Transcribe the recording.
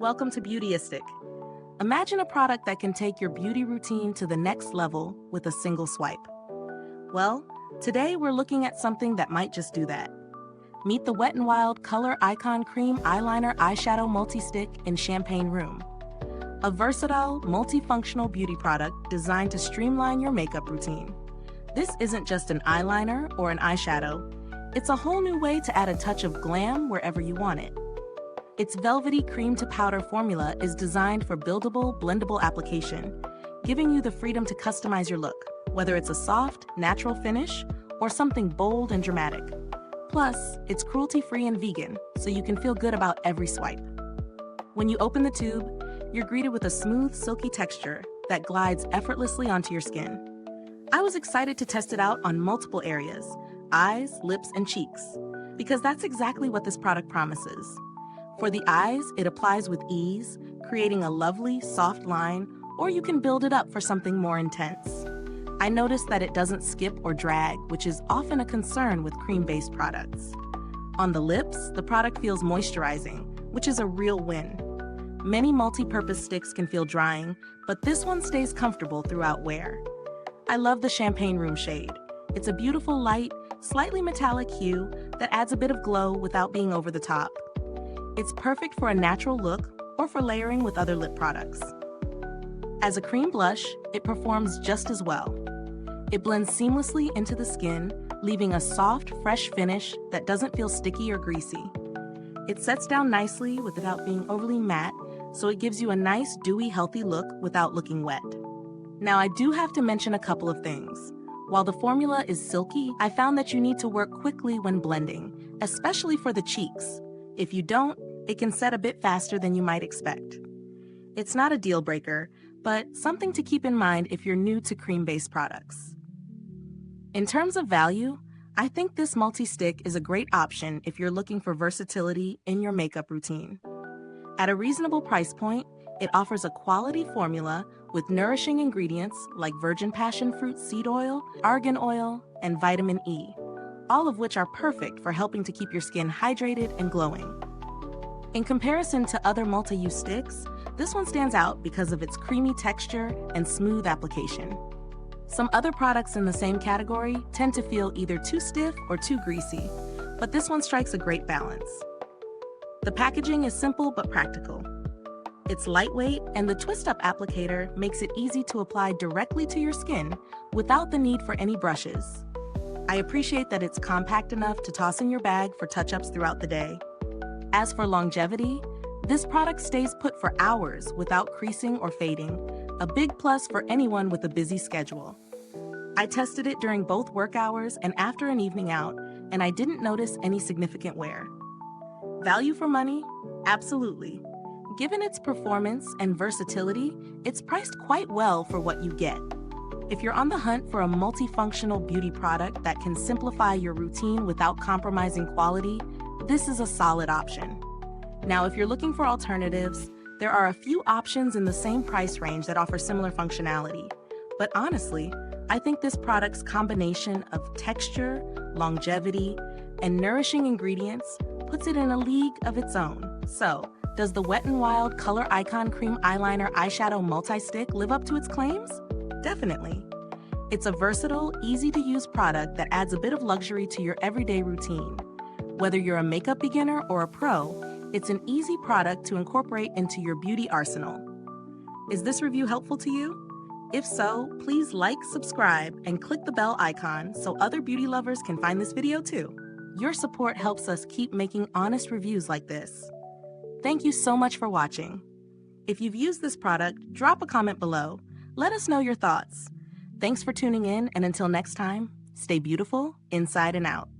Welcome to Beautyistic. Imagine a product that can take your beauty routine to the next level with a single swipe. Well, today we're looking at something that might just do that. Meet the Wet n Wild Color Icon Cream Eyeliner Eyeshadow Multi-Stick in Champagne Room. A versatile, multifunctional beauty product designed to streamline your makeup routine. This isn't just an eyeliner or an eyeshadow. It's a whole new way to add a touch of glam wherever you want it. Its velvety cream-to-powder formula is designed for buildable, blendable application, giving you the freedom to customize your look, whether it's a soft, natural finish or something bold and dramatic. Plus, it's cruelty-free and vegan, so you can feel good about every swipe. When you open the tube, you're greeted with a smooth, silky texture that glides effortlessly onto your skin. I was excited to test it out on multiple areas, eyes, lips, and cheeks, because that's exactly what this product promises. For the eyes, it applies with ease, creating a lovely, soft line, or you can build it up for something more intense. I noticed that it doesn't skip or drag, which is often a concern with cream-based products. On the lips, the product feels moisturizing, which is a real win. Many multi-purpose sticks can feel drying, but this one stays comfortable throughout wear. I love the Champagne Room shade. It's a beautiful light, slightly metallic hue that adds a bit of glow without being over the top. It's perfect for a natural look or for layering with other lip products. As a cream blush, it performs just as well. It blends seamlessly into the skin, leaving a soft, fresh finish that doesn't feel sticky or greasy. It sets down nicely without being overly matte, so it gives you a nice, dewy, healthy look without looking wet. Now, I do have to mention a couple of things. While the formula is silky, I found that you need to work quickly when blending, especially for the cheeks. If you don't, it can set a bit faster than you might expect. It's not a deal breaker, but something to keep in mind if you're new to cream-based products. In terms of value, I think this multi-stick is a great option if you're looking for versatility in your makeup routine. At a reasonable price point, it offers a quality formula with nourishing ingredients like virgin passion fruit seed oil, argan oil, and vitamin E, all of which are perfect for helping to keep your skin hydrated and glowing. In comparison to other multi-use sticks, this one stands out because of its creamy texture and smooth application. Some other products in the same category tend to feel either too stiff or too greasy, but this one strikes a great balance. The packaging is simple but practical. It's lightweight, and the twist-up applicator makes it easy to apply directly to your skin without the need for any brushes. I appreciate that it's compact enough to toss in your bag for touch-ups throughout the day. As for longevity, this product stays put for hours without creasing or fading, a big plus for anyone with a busy schedule. I tested it during both work hours and after an evening out, and I didn't notice any significant wear. Value for money? Absolutely. Given its performance and versatility, it's priced quite well for what you get. If you're on the hunt for a multifunctional beauty product that can simplify your routine without compromising quality, this is a solid option. Now, if you're looking for alternatives, there are a few options in the same price range that offer similar functionality. But honestly, I think this product's combination of texture, longevity, and nourishing ingredients puts it in a league of its own. So, does the Wet n Wild Color Icon Cream Eyeliner Eyeshadow Multi-Stick live up to its claims? Definitely. It's a versatile, easy-to-use product that adds a bit of luxury to your everyday routine. Whether you're a makeup beginner or a pro, it's an easy product to incorporate into your beauty arsenal. Is this review helpful to you? If so, please like, subscribe, and click the bell icon so other beauty lovers can find this video too. Your support helps us keep making honest reviews like this. Thank you so much for watching. If you've used this product, drop a comment below. Let us know your thoughts. Thanks for tuning in, and until next time, stay beautiful inside and out.